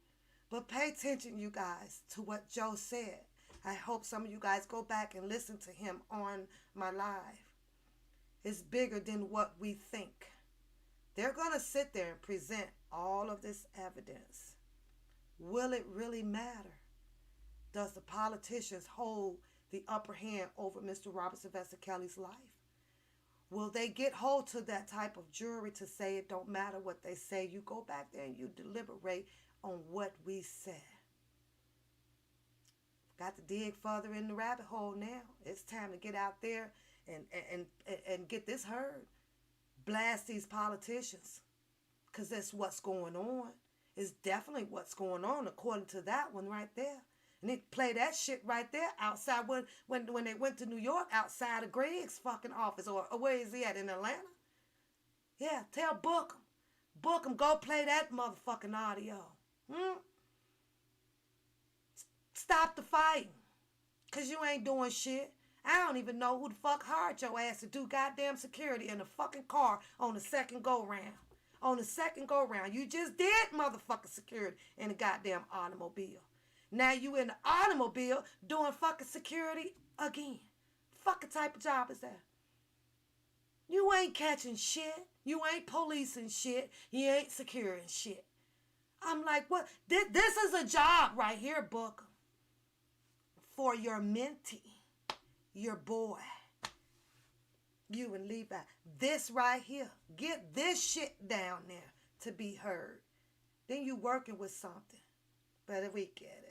But pay attention, you guys, to what Joe said. I hope some of you guys go back and listen to him on my live. It's bigger than what we think. They're going to sit there and present all of this evidence. Will it really matter? Does the politicians hold the upper hand over Mr. Robert Sylvester Kelly's life? Will they get hold to that type of jury to say it don't matter what they say? You go back there and you deliberate on what we said. Got to dig further in the rabbit hole now. It's time to get out there and get this heard. Blast these politicians. Because that's what's going on. It's definitely what's going on according to that one right there. And they play that shit right there outside when they went to New York, outside of Greg's fucking office. Or where is he at, in Atlanta? Yeah, tell Bookham. Bookham, go play that motherfucking audio. Stop the fighting. Because you ain't doing shit. I don't even know who the fuck hired your ass to do goddamn security in a fucking car on the second go-round. On the second go-round. You just did motherfucking security in a goddamn automobile. Now you in the automobile doing fucking security again. Fucking type of job is that? You ain't catching shit. You ain't policing shit. You ain't securing shit. I'm like, what? This is a job right here, Booker. For your mentee. Your boy. You and Levi. This right here. Get this shit down there to be heard. Then you working with something. But we get it.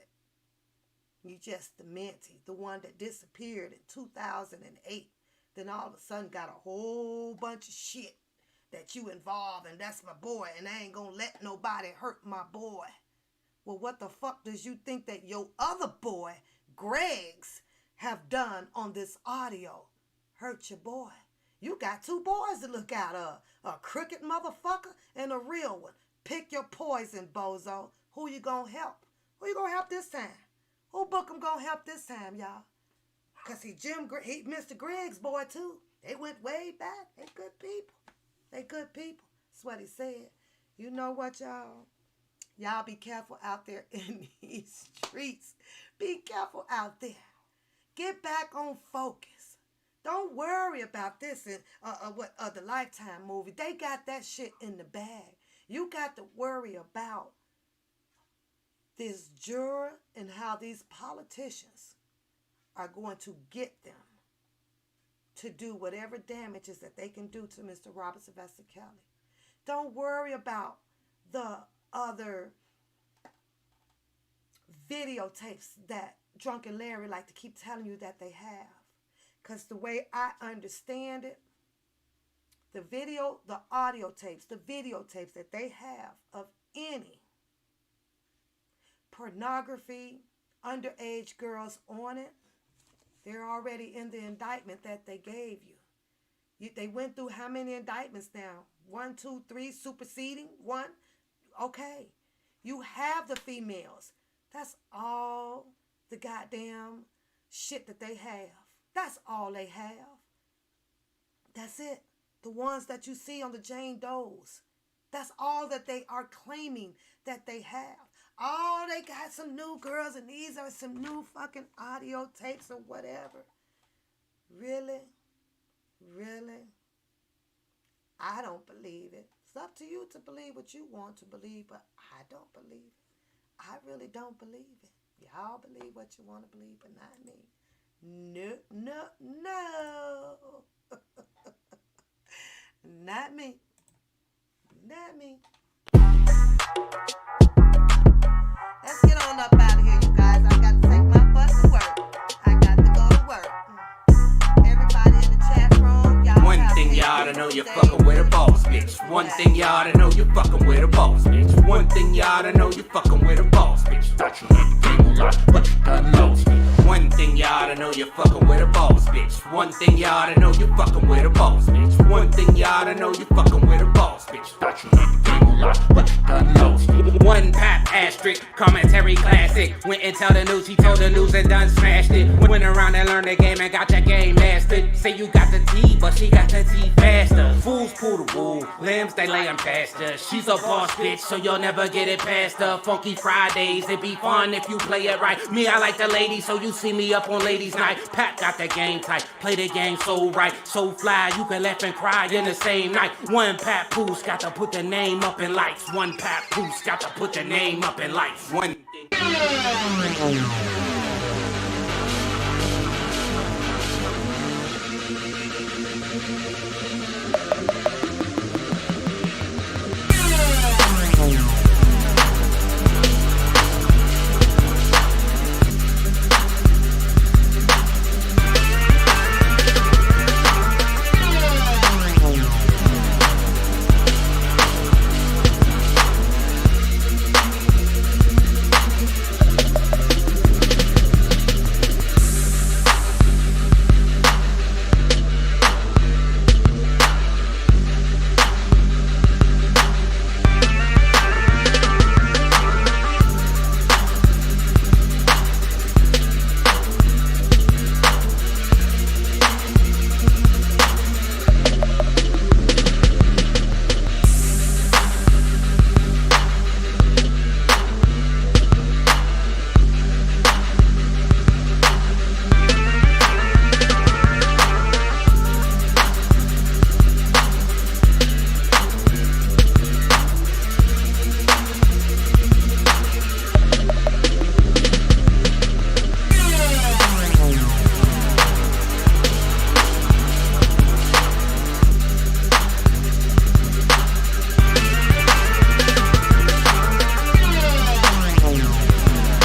You just the mentee. The one that disappeared in 2008. Then all of a sudden got a whole bunch of shit that you involved. And that's my boy. And I ain't gonna let nobody hurt my boy. Well, what the fuck does you think that your other boy, Greg's, have done on this audio? Hurt your boy. You got two boys to look out of. A crooked motherfucker and a real one. Pick your poison, bozo. Who you gonna help? Who you gonna help this time? Who Bookham gonna help this time, y'all? Because he Mr. Greg's boy, too. They went way back. They good people. They good people. That's what he said. You know what, y'all? Y'all be careful out there in these streets. Be careful out there. Get back on focus. Don't worry about this in the Lifetime movie. They got that shit in the bag. You got to worry about this juror and how these politicians are going to get them to do whatever damages that they can do to Mr. Robert Sylvester Kelly. Don't worry about the other videotapes that Drunken Larry like to keep telling you that they have. Because the way I understand it, the audio tapes, the videotapes that they have of any pornography, underage girls on it, they're already in the indictment that they gave you. They went through how many indictments now? 1, 2, 3, superseding 1? Okay. You have the females. That's all the goddamn shit that they have. That's all they have. That's it. The ones that you see on the Jane Does. That's all that they are claiming that they have. Oh, they got some new girls and these are some new fucking audio tapes or whatever. Really? Really? I don't believe it. It's up to you to believe what you want to believe, but I don't believe it. I really don't believe it. Y'all believe what you want to believe, but not me. No, no, no. Not me. Not me. Let's get on up out of here, you guys. I got to take my butt to work. I got to go to work. Everybody in the chat room, y'all. One thing y'all to know, you're fucking with a boss bitch. One thing y'all to know, you're fucking with a boss bitch. One thing y'all to know, you're fucking with a boss bitch. Thought you hit the game a lot, but you done lost. One thing y'all to know, you're fucking with a boss bitch. One thing y'all to know, you're fucking with a boss bitch. One thing y'all to know, you're fucking with a boss bitch. Thought you hit the game a lot, but you done lost. One pap asterisk, commentary classic. Went and tell the news, he told the news and done smashed it. Went around and learned the game and got your game mastered. Say you got the T, but she got the T faster. Fools pull the wool, limbs they lay them past her. She's a boss bitch, so you'll never get it past her. Funky Fridays, it be fun if you play it right. Me, I like the ladies, so you see me up on ladies' night. Pat got the game tight, play the game so right, so fly. You can laugh and cry in the same night. One Pat Poos got to put the name up in lights. One Pat Poos got to put the name up in lights. One thing.